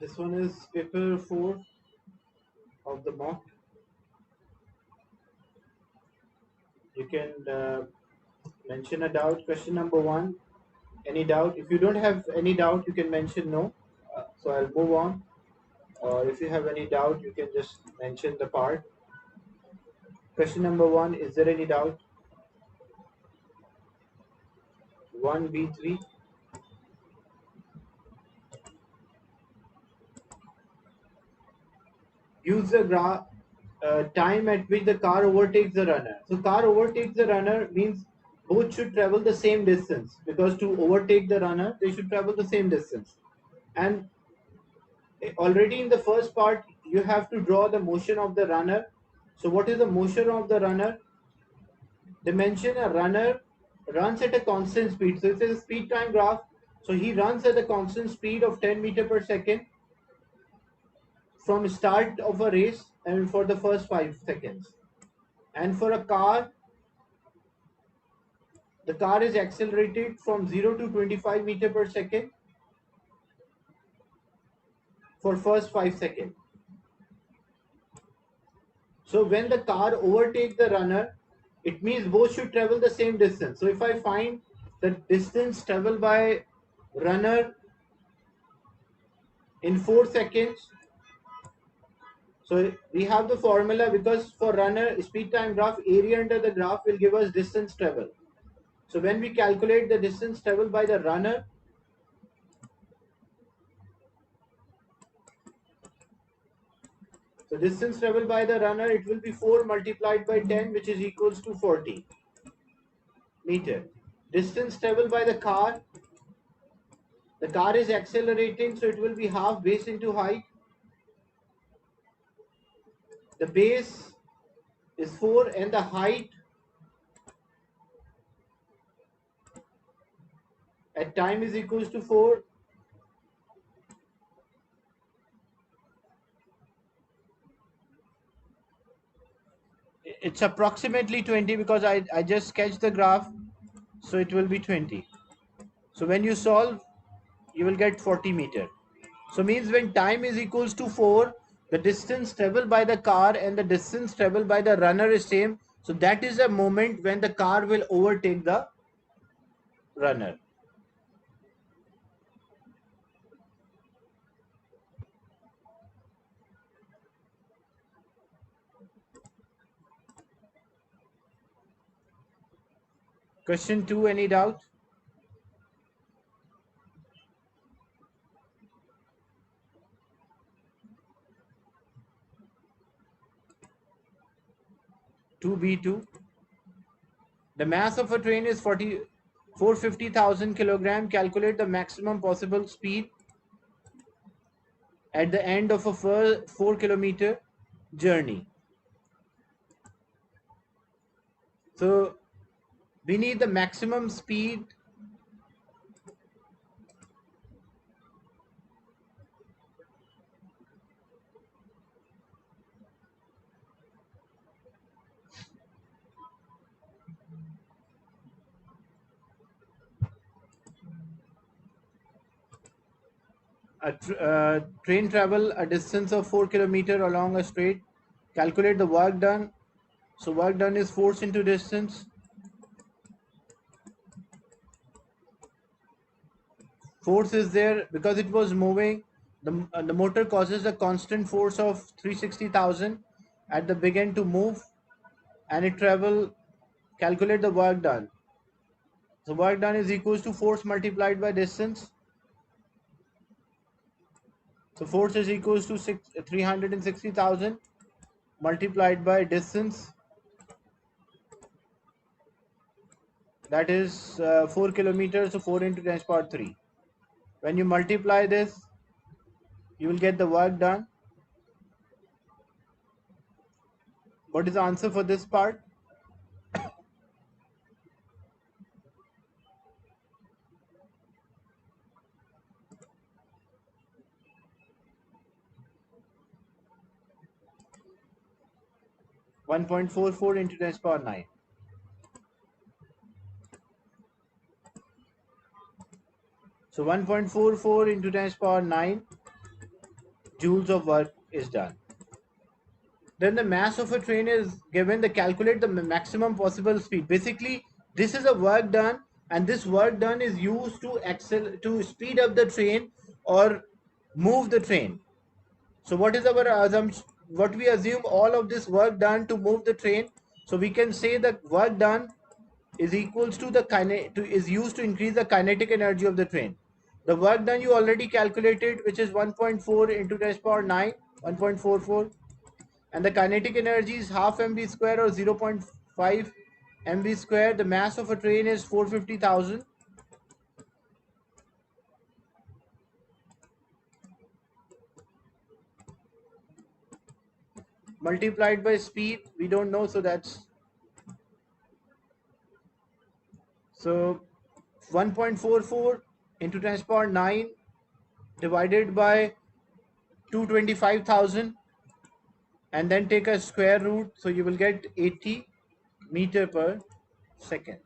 This one is paper 4 of the mock. You can mention a doubt. Question number 1. Any doubt? If you don't have any doubt, you can mention no. So I'll move on. Or if you have any doubt, you can just mention the part. Question number 1. Is there any doubt? 1B3. Use the time at which the car overtakes the runner. So car overtakes the runner means both should travel the same distance, because to overtake the runner they should travel the same distance. And already in the first part you have to draw the motion of the runner. So what is the motion of the runner? They mention a runner runs at a constant speed. So it says a speed time graph. So he runs at a constant speed of 10 meter per second from start of a race and for the first 5 seconds. And for a car, the car is accelerated from 0 to 25 meter per second for first 5 seconds. So when the car overtakes the runner, it means both should travel the same distance. So if I find the distance traveled by runner in 4 seconds, so we have the formula, because for runner speed time graph, area under the graph will give us distance travel. So when we calculate the distance traveled by the runner, so distance traveled by the runner, it will be 4 multiplied by 10, which is equals to 40 meter. Distance traveled by the car is accelerating, so it will be half base into height. The base is 4 and the height at time is equals to 4. It's approximately 20 because I just sketched the graph, so it will be 20. So when you solve, you will get 40 meter. So means when time is equals to 4, the distance traveled by the car and the distance traveled by the runner is same. So that is a moment when the car will overtake the runner. Question 2, any doubt? Two B2. The mass of a train is 450,000 kilogram. Calculate the maximum possible speed at the end of a 4 kilometer journey. So we need the maximum speed train travel a distance of 4 kilometer along a straight. Calculate the work done. So work done is force into distance. Force is there because it was moving. The motor causes a constant force of 360,000 at the begin to move, and it travel. Calculate the work done. So work done is equals to force multiplied by distance. So force is equals to 360,000 multiplied by distance. That is 4 kilometers, so 4 into 10 power 3. When you multiply this, you will get the work done. What is the answer for this part? (1.44 into 10 power 9). So 1.44 into 10 power 9 joules of work is done. Then the mass of a train is given. They calculate the maximum possible speed. Basically, this is a work done, and this work done is used to speed up the train or move the train. So what is our assumption? What we assume, all of this work done to move the train. So we can say that work done is equals to the is used to increase the kinetic energy of the train. The work done you already calculated, which is 1.4 into 10 power 9, 1.44, and the kinetic energy is half mv square or 0.5 mv square. The mass of a train is 450,000. Multiplied by speed, we don't know, so that's so 1.44 into 10 power 9 divided by 225,000, and then take a square root, so you will get 80 meter per second,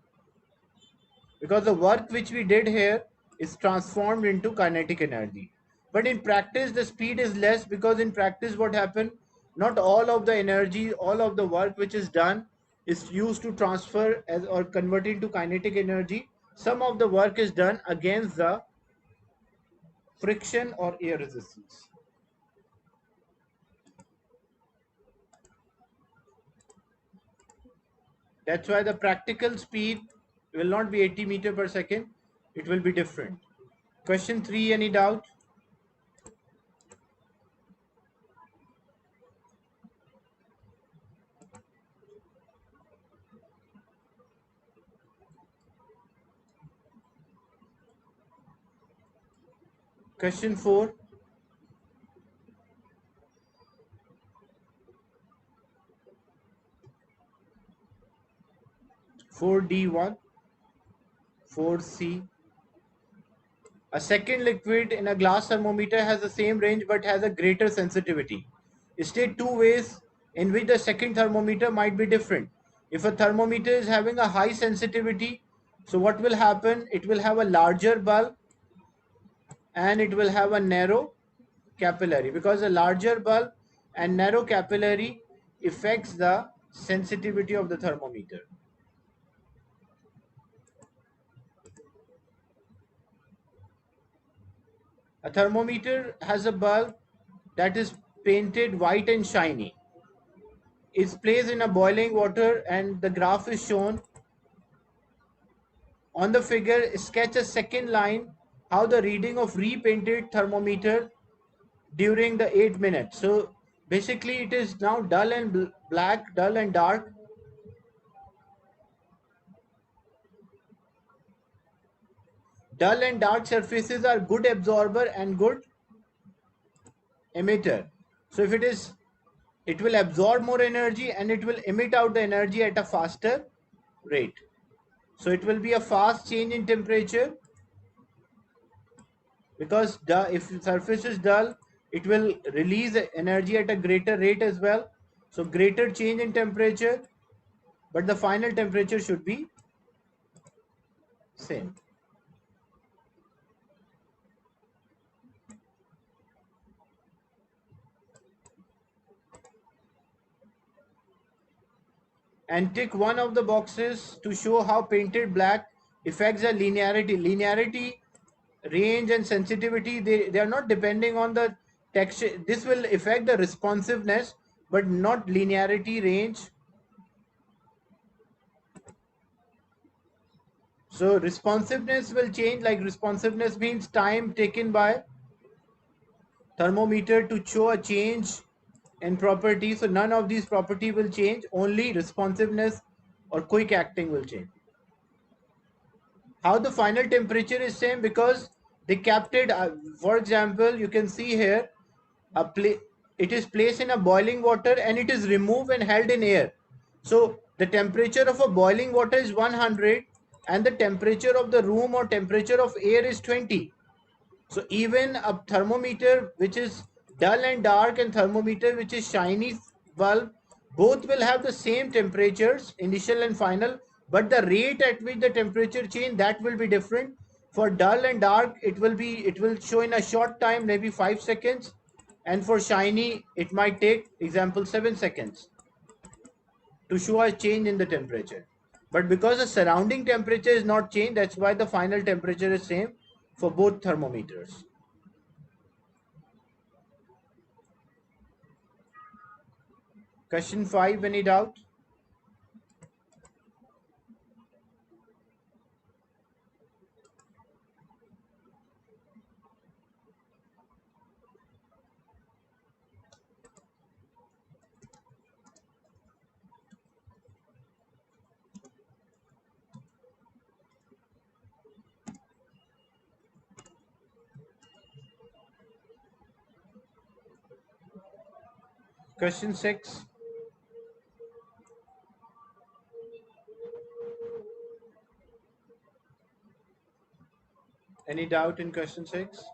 because the work which we did here is transformed into kinetic energy. But in practice the speed is less, because in practice what happened, not all of the energy, all of the work which is done is used to transfer as or convert into kinetic energy. Some of the work is done against the friction or air resistance. That's why the practical speed will not be 80 meter per second, it will be different. Question 3, any doubt? Question 4. 4D1, 4C. A second liquid in a glass thermometer has the same range but has a greater sensitivity. State two ways in which the second thermometer might be different. If a thermometer is having a high sensitivity, so what will happen? It will have a larger bulb and it will have a narrow capillary, because a larger bulb and narrow capillary affects the sensitivity of the thermometer. A thermometer has a bulb that is painted white and shiny. It's placed in a boiling water, and the graph is shown. On the figure, sketch a second line how the reading of repainted thermometer during the 8 minutes. So basically it is now dull and black, dull and dark. Dull and dark surfaces are good absorber and good emitter. So if it will absorb more energy and it will emit out the energy at a faster rate. So it will be a fast change in temperature, because if the surface is dull, it will release energy at a greater rate as well. So greater change in temperature, but the final temperature should be same. And tick one of the boxes to show how painted black affects the linearity. Linearity, range and sensitivity, they are not depending on the texture. This will affect the responsiveness but not linearity, range. So responsiveness will change, like responsiveness means time taken by thermometer to show a change in property. So none of these property will change, only responsiveness or quick acting will change. How the final temperature is same, because they kept it, for example, you can see here, it is placed in a boiling water and it is removed and held in air. So the temperature of a boiling water is 100 and the temperature of the room or temperature of air is 20. So even a thermometer which is dull and dark and thermometer which is shiny bulb, both will have the same temperatures, initial and final, but the rate at which the temperature change, that will be different. For dull and dark, it will show in a short time, maybe 5 seconds, And for shiny, it might take, example, 7 seconds to show a change in the temperature. But because the surrounding temperature is not changed, that's why the final temperature is same for both thermometers. Question 5, any doubt? Question 6. Any doubt in question 6?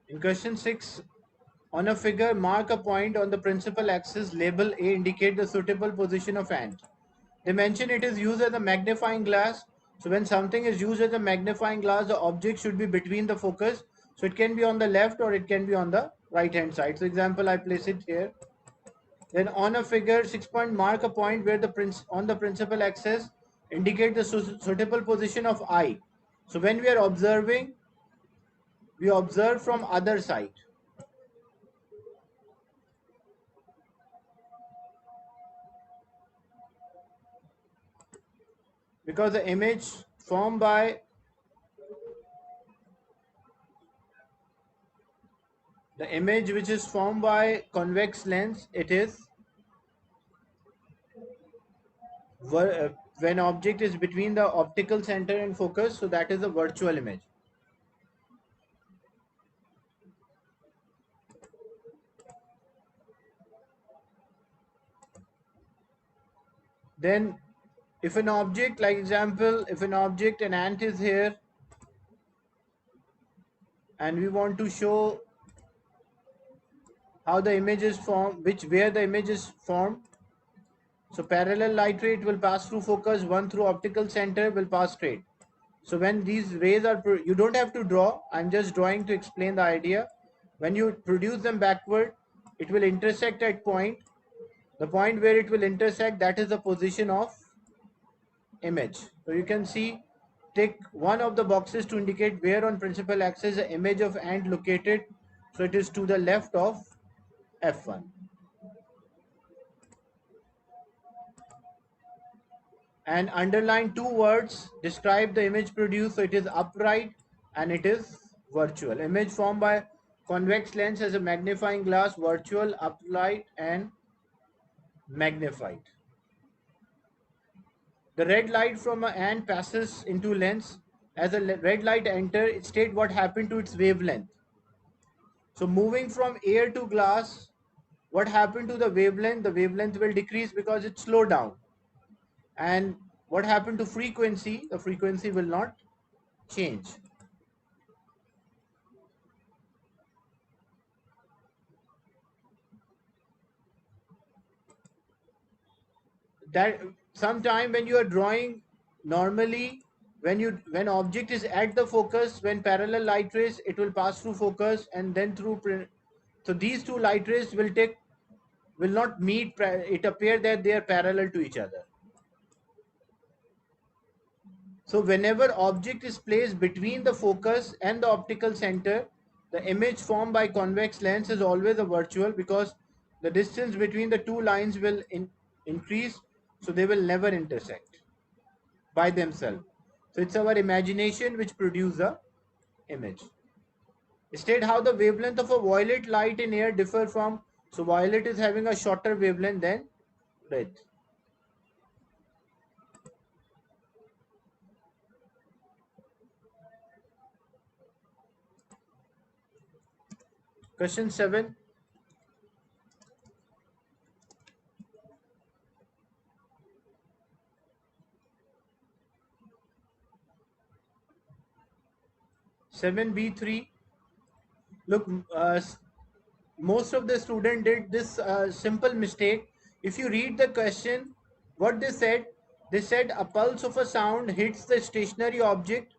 In question 6, on a figure, mark a point on the principal axis, label A indicate the suitable position of ant. They mention it is used as a magnifying glass. So when something is used as a magnifying glass, the object should be between the focus. So it can be on the left or it can be on the right hand side. So example, I place it here. Then on a figure 6 point, mark a point where on the principal axis indicate the suitable position of eye. So when we are observing, we observe from other side. Because the image formed by the image which is formed by convex lens, it is when object is between the optical center and focus, so that is a virtual image. Then if an object, like example, if an object, an ant is here and we want to show how the image is formed, where the image is formed. So parallel light ray will pass through focus, one through optical center will pass straight. So when these rays are, you don't have to draw, I'm just drawing to explain the idea. When you produce them backward, it will intersect at point. The point where it will intersect, that is the position of image. So you can see, tick one of the boxes to indicate where on principal axis the image of ant located. So it is to the left of F1. And underline two words describe the image produced. So it is upright and it is virtual. Image formed by convex lens as a magnifying glass, virtual, upright and magnified. The red light from an ant passes into lens. As a red light enters, it states what happened to its wavelength. So moving from air to glass, what happened to the wavelength? The wavelength will decrease because it slowed down. And what happened to frequency? The frequency will not change. That sometime when you are drawing, normally when object is at the focus, when parallel light rays, it will pass through focus and then through so these two light rays will not meet. It appear that they are parallel to each other. So whenever object is placed between the focus and the optical center, the image formed by convex lens is always a virtual, because the distance between the two lines will increase, so they will never intersect by themselves. So it's our imagination which produces the image. State how the wavelength of a violet light in air differ from, so violet is having a shorter wavelength than red. Question 7. 7b3. Look, most of the student did this simple mistake. If you read the question, what they said a pulse of a sound hits the stationary object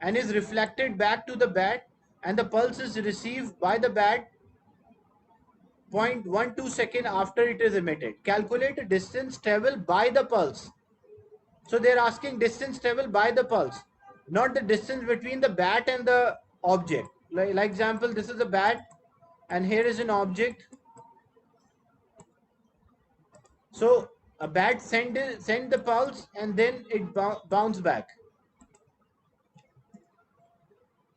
and is reflected back to the bat, and the pulse is received by the bat 0.12 second after it is emitted. Calculate the distance traveled by the pulse. So they're asking distance traveled by the pulse, not the distance between the bat and the object. Like example, this is a bat and here is an object. So a bat send the pulse and then it bounce back.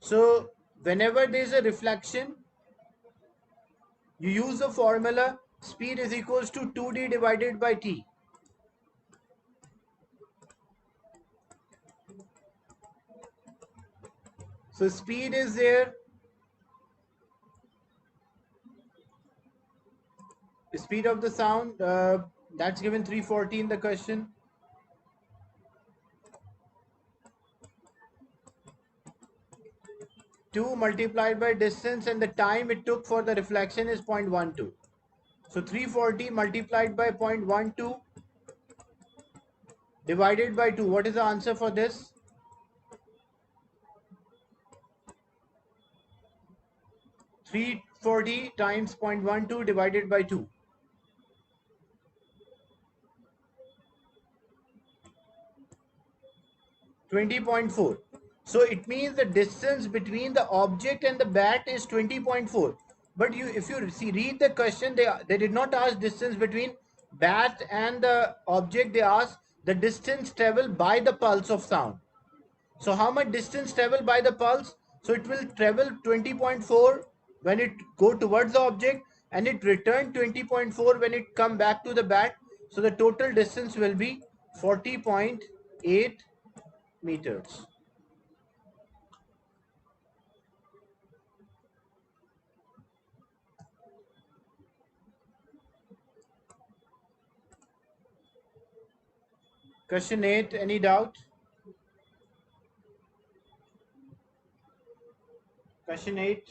So whenever there is a reflection, you use the formula speed is equals to 2d divided by t. So speed is there. The speed of the sound, that's given 340 in the question. Two multiplied by distance and the time it took for the reflection is 0.12. So 340 multiplied by 0.12 divided by 2. What is the answer for this? 340 times 0.12 divided by 2. 20.4. So it means the distance between the object and the bat is 20.4. But if you read the question, they did not ask distance between bat and the object. They asked the distance traveled by the pulse of sound. So how much distance traveled by the pulse? So it will travel 20.4 when it go towards the object, and it return 20.4 when it come back to the bat. So the total distance will be 40.8 meters. Question 8, any doubt? Question 8.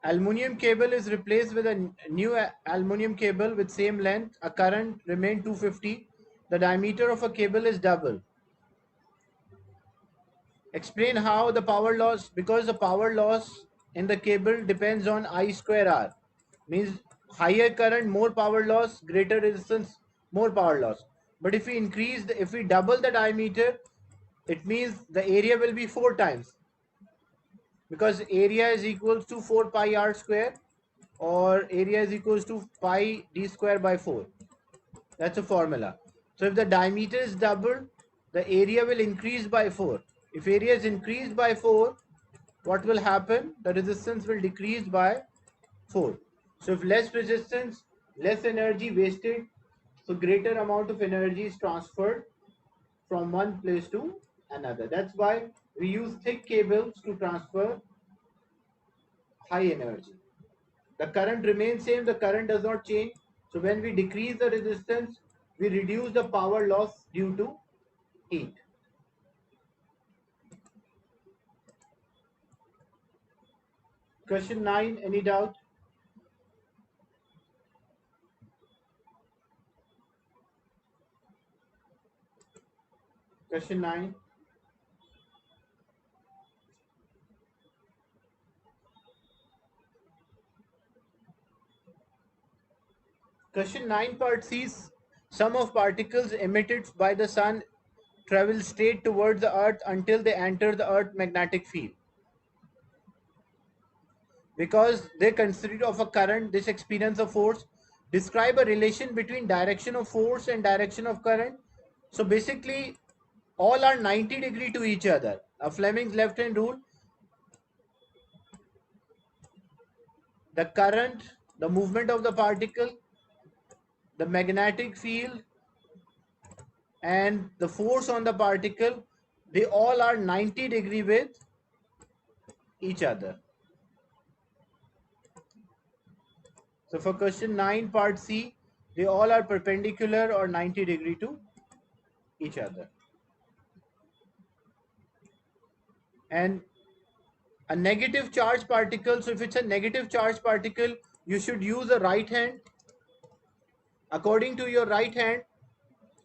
Aluminium cable is replaced with a new aluminium cable with same length. A current remain 250. The diameter of a cable is double. Explain how the power loss, because the power loss in the cable depends on I square R. Means higher current, more power loss, greater resistance, more power loss. But if if we double the diameter, it means the area will be 4 times. Because area is equals to 4 pi r square, or area is equals to pi d square by 4. That's a formula. So if the diameter is doubled, the area will increase by 4. If area is increased by 4, what will happen? The resistance will decrease by 4. So if less resistance, less energy wasted, so greater amount of energy is transferred from one place to another. That's why we use thick cables to transfer high energy. The current remains same, the current does not change. So when we decrease the resistance, we reduce the power loss due to heat. Question 9, any doubt? Question 9. Question 9 part C. Sum of particles emitted by the sun travel straight towards the earth until they enter the earth magnetic field. Because they consider of a current, this experience of force. Describe a relation between direction of force and direction of current. So basically, all are 90 degree to each other. A Fleming's left hand rule. The current, the movement of the particle, the magnetic field, and the force on the particle, they all are 90° with each other. So for question 9 part C, they all are perpendicular or 90° to each other. And a negative charge particle, so if it's a negative charge particle, you should use a right hand. According to your right hand,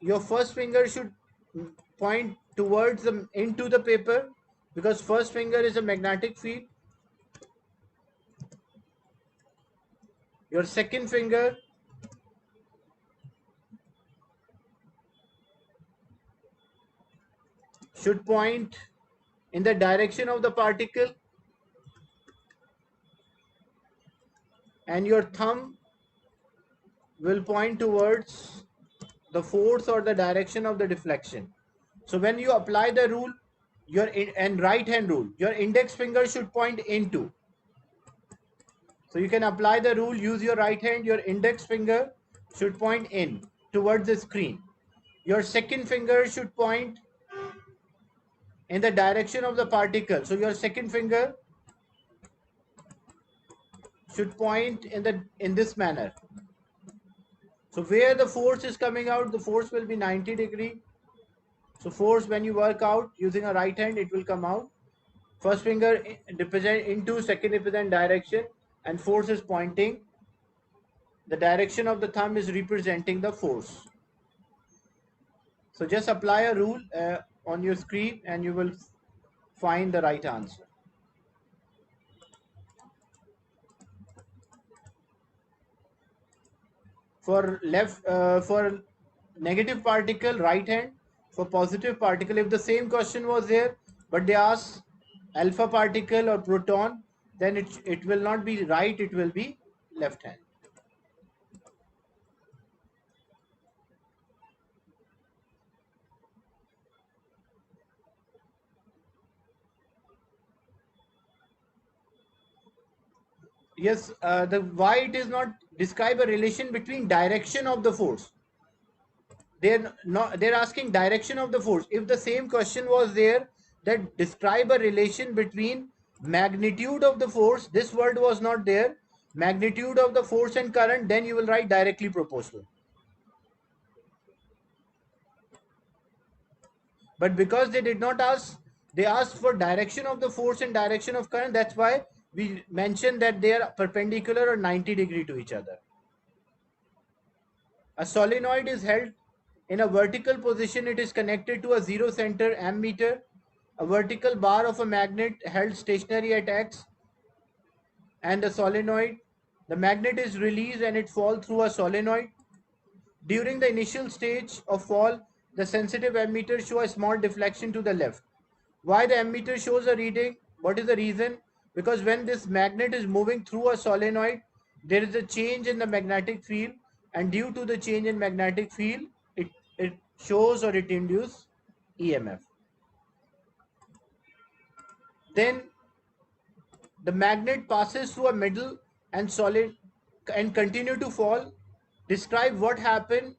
your first finger should point towards into the paper, because first finger is a magnetic field. Your second finger should point in the direction of the particle, and your thumb will point towards the force or the direction of the deflection. So when you apply the rule, and right hand rule, your index finger should point into. So you can apply the rule, use your right hand, your index finger should point in towards the screen. Your second finger should point in the direction of the particle. So your second finger should point in this manner. So where the force is coming out, the force will be 90°. So force, when you work out using a right hand, it will come out. First finger represent into, second represent direction, and force is pointing. The direction of the thumb is representing the force. So just apply a rule on your screen and you will find the right answer. For negative particle, right hand. For positive particle, if the same question was there, but they ask alpha particle or proton, then it will not be right, it will be left hand. Yes, why it is not describe a relation between direction of the force. They're asking direction of the force. If the same question was there that describe a relation between magnitude of the force, this word was not there, magnitude of the force and current, then you will write directly proportional. But because they did not ask, they asked for direction of the force and direction of current, that's why we mentioned that they are perpendicular or 90° to each other. A solenoid is held in a vertical position. It is connected to a zero center ammeter. A vertical bar of a magnet held stationary at X and a solenoid. The magnet is released and it falls through a solenoid. During the initial stage of fall, the sensitive ammeter shows a small deflection to the left. Why the ammeter shows a reading? What is the reason? Because when this magnet is moving through a solenoid, there is a change in the magnetic field, and due to the change in magnetic field, it shows or it induces EMF. Then the magnet passes through a middle and solid and continue to fall. Describe what happened.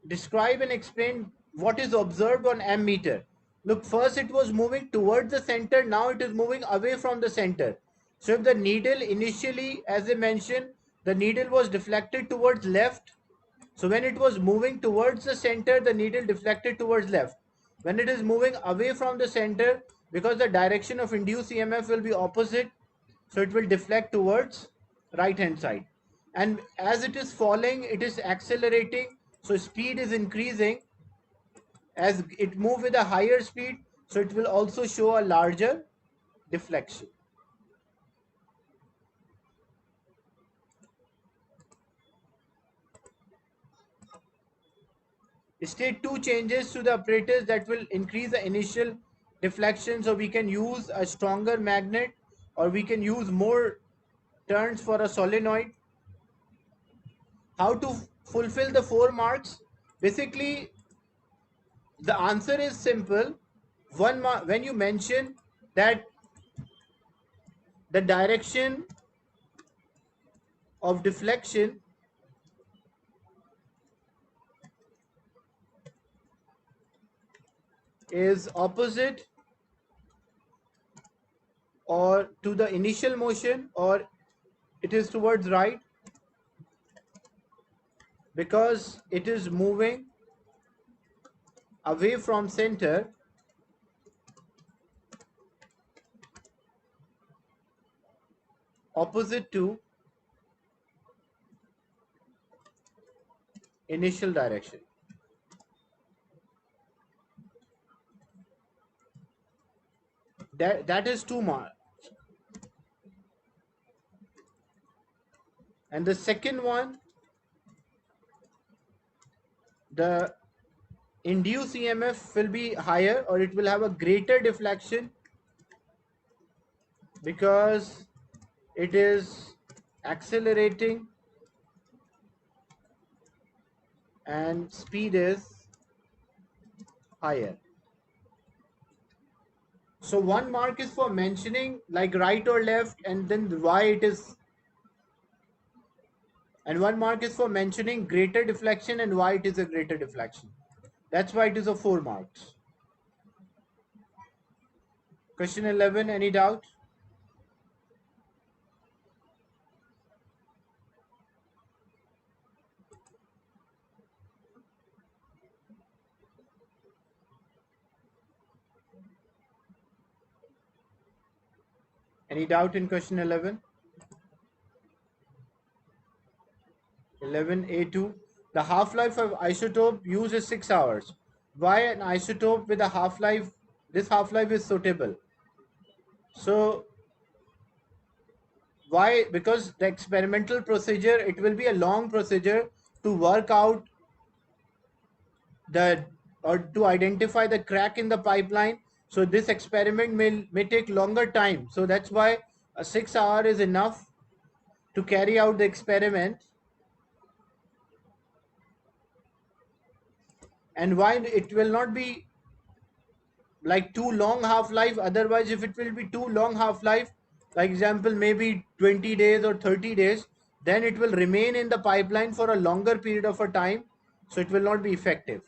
Describe and explain what is observed on ammeter. Look, first it was moving towards the center, now it is moving away from the center. So if the needle initially, as I mentioned, the needle was deflected towards left. So when it was moving towards the center, the needle deflected towards left. When it is moving away from the center, because the direction of induced EMF will be opposite, so it will deflect towards right hand side. And as it is falling, it is accelerating, so speed is increasing. As it moves with a higher speed, so it will also show a larger deflection. State 2 changes to the apparatus that will increase the initial deflection, so we can use a stronger magnet or we can use more turns for a solenoid. How to fulfill the 4 marks? Basically, the answer is simple. When you mention that the direction of deflection is opposite or to the initial motion, or it is towards right because it is moving away from center opposite to initial direction. That is 2 marks. And the second one, the induced EMF will be higher, or it will have a greater deflection because it is accelerating and speed is higher. So 1 mark is for mentioning like right or left, and then why it is, and 1 mark is for mentioning greater deflection and why it is a greater deflection. That's why it is a 4 marks. Question 11, any doubt? Any doubt in question 11? 11A2. The half-life of isotope used is 6 hours. Why an isotope with a half-life, this half-life is suitable? So why? Because the experimental procedure, it will be a long procedure to work out the, or to identify the crack in the pipeline. So this experiment may take longer time. So that's why a 6 hour is enough to carry out the experiment. And why it will not be like too long half-life? Otherwise, if it will be too long half-life, like example maybe 20 days or 30 days, then it will remain in the pipeline for a longer period of a time, so it will not be effective.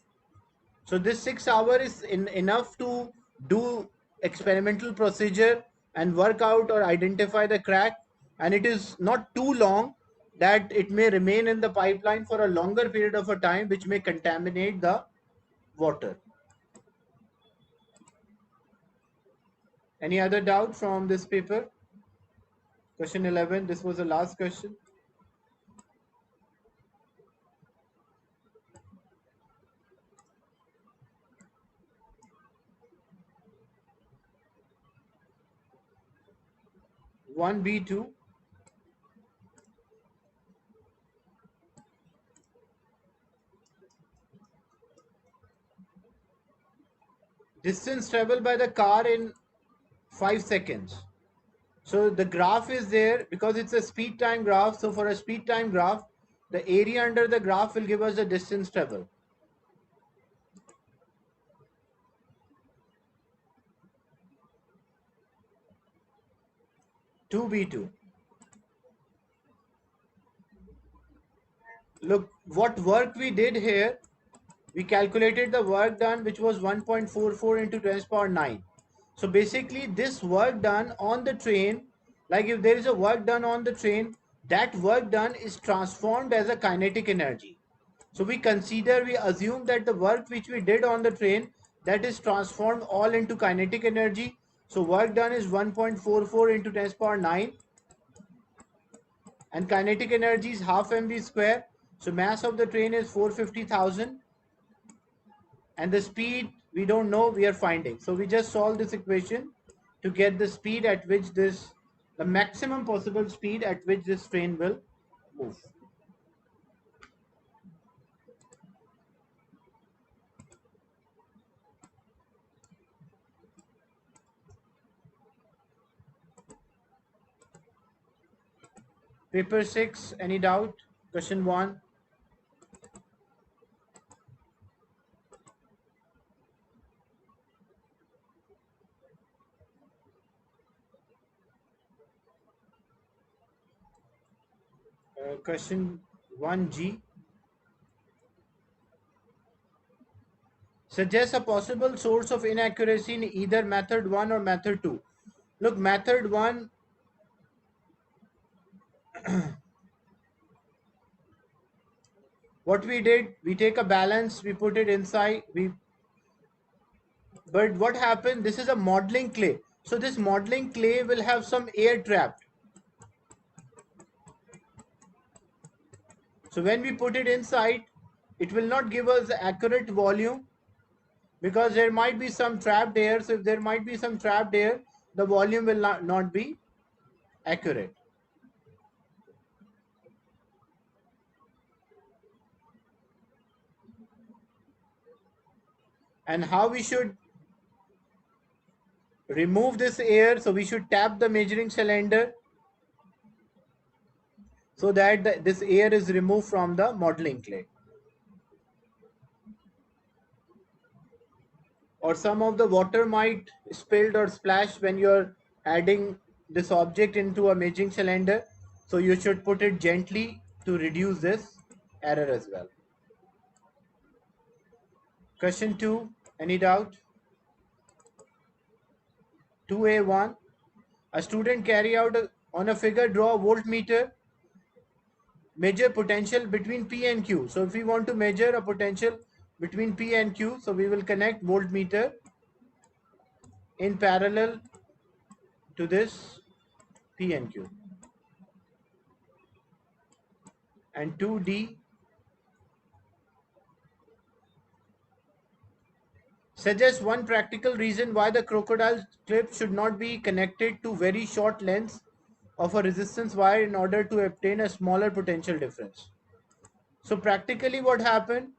So this 6 hour is enough to do experimental procedure and work out or identify the crack, and it is not too long that it may remain in the pipeline for a longer period of a time, which may contaminate the water. Any other doubt from this paper? Question 11, this was the last question. One B2. Distance traveled by the car in 5 seconds. So the graph is there because it's a speed time graph. So for a speed time graph, the area under the graph will give us the distance traveled. 2B2. Look, what work we did here, we calculated the work done, which was 1.44 into 10 to the power 9. So basically this work done on the train, like if there is a work done on the train, that work done is transformed as a kinetic energy. So we assume that the work which we did on the train, that is transformed all into kinetic energy. So work done is 1.44 into 10 to the power 9, and kinetic energy is half mv square. So mass of the train is 450,000, and the speed we don't know, we are finding. So we just solve this equation to get the speed at which the maximum possible speed at which this train will move. Paper 6, any doubt? Question 1. Question 1G. Suggest a possible source of inaccuracy in either method 1 or method 2. Look, method 1, what we did, we take a balance, we put it inside, but what happened, this is a modeling clay. So this modeling clay will have some air trapped. So when we put it inside, it will not give us the accurate volume because there might be some trapped air. So if there might be some trapped air, the volume will not be accurate. And how we should remove this air? So we should tap the measuring cylinder so that this air is removed from the modeling clay. Or some of the water might spilled or splash when you're adding this object into a measuring cylinder. So you should put it gently to reduce this error as well. Question 2, any doubt? 2A1, a student carry out on a figure, draw a voltmeter, measure potential between P and Q. So if we want to measure a potential between P and Q, so we will connect voltmeter in parallel to this P and Q. And 2D, suggest one practical reason why the crocodile clip should not be connected to very short lengths of a resistance wire in order to obtain a smaller potential difference. So practically what happened,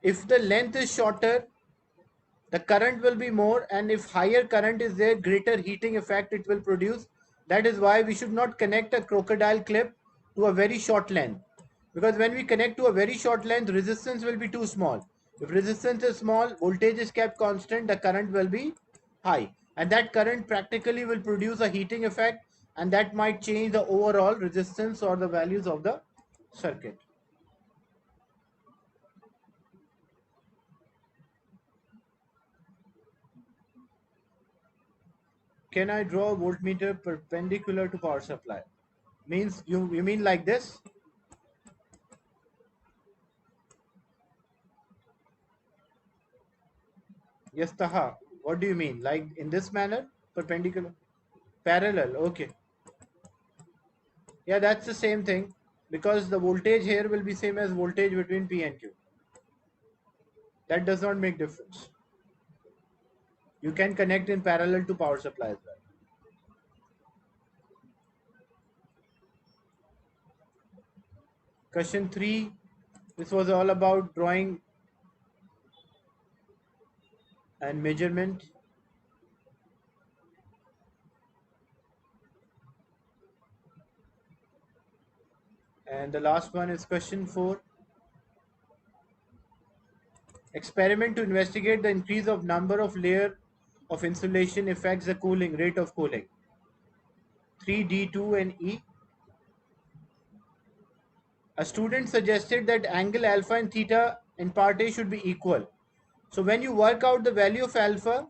if the length is shorter, the current will be more, and if higher current is there, greater heating effect it will produce. That is why we should not connect a crocodile clip to a very short length, because when we connect to a very short length, resistance will be too small. If resistance is small, voltage is kept constant, the current will be high, and that current practically will produce a heating effect, and that might change the overall resistance or the values of the circuit. Can I draw a voltmeter perpendicular to power supply? Means you mean like this? Yes, Taha. What do you mean? Like in this manner? Perpendicular? Parallel. Okay. Yeah, that's the same thing, because the voltage here will be same as voltage between P and Q. That does not make difference. You can connect in parallel to power supply as well. Question 3. This was all about drawing and measurement. And the last one is question 4. Experiment to investigate the increase of number of layer of insulation affects the cooling rate of cooling. 3D2 and E. A student suggested that angle alpha and theta in part A should be equal. So when you work out the value of alpha,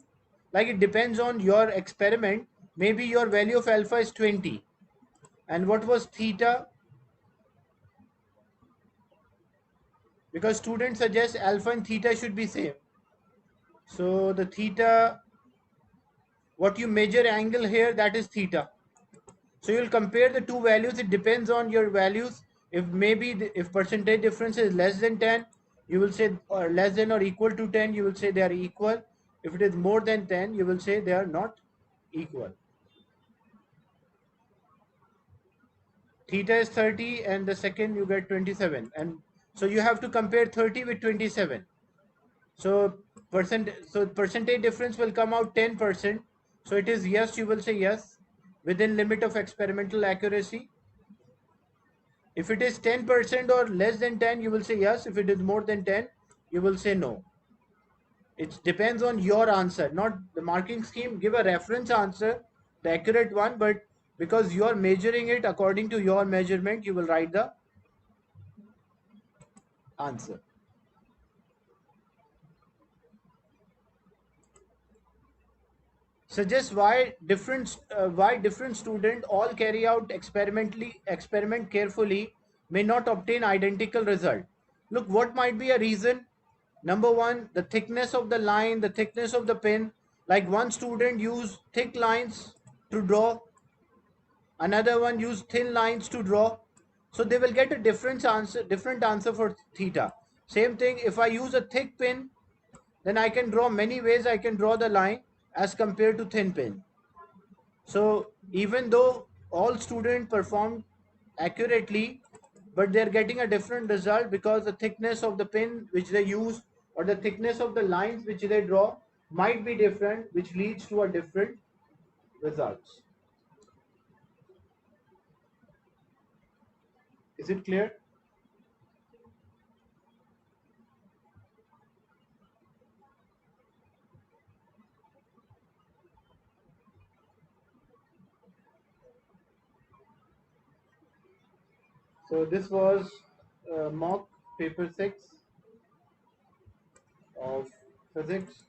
like it depends on your experiment, maybe your value of alpha is 20. And what was theta? Because students suggest alpha and theta should be same. So the theta, what you measure angle here, that is theta. So you'll compare the two values. It depends on your values. If maybe if percentage difference is less than 10, you will say, or less than or equal to 10, you will say they are equal. If it is more than 10, you will say they are not equal. Theta is 30 and the second you get 27. And so you have to compare 30 with 27. So percentage difference will come out 10%. So it is yes, you will say yes, within limit of experimental accuracy. If it is 10% or less than 10, you will say yes. If it is more than 10, you will say no. It depends on your answer, not the marking scheme. Give a reference answer, the accurate one, but because you are measuring it according to your measurement, you will write the answer. Suggest why different student all carry out experiment carefully may not obtain identical result. Look, what might be a reason? Number one, the thickness of the line, the thickness of the pen. Like one student use thick lines to draw, another one use thin lines to draw. So they will get a different answer for theta. Same thing, if I use a thick pen, then I can draw many ways. I can draw the line as compared to thin pen. So even though all students performed accurately, but they're getting a different result because the thickness of the pen which they use or the thickness of the lines which they draw might be different, which leads to a different results. Is it clear? So this was mock paper 6 of physics.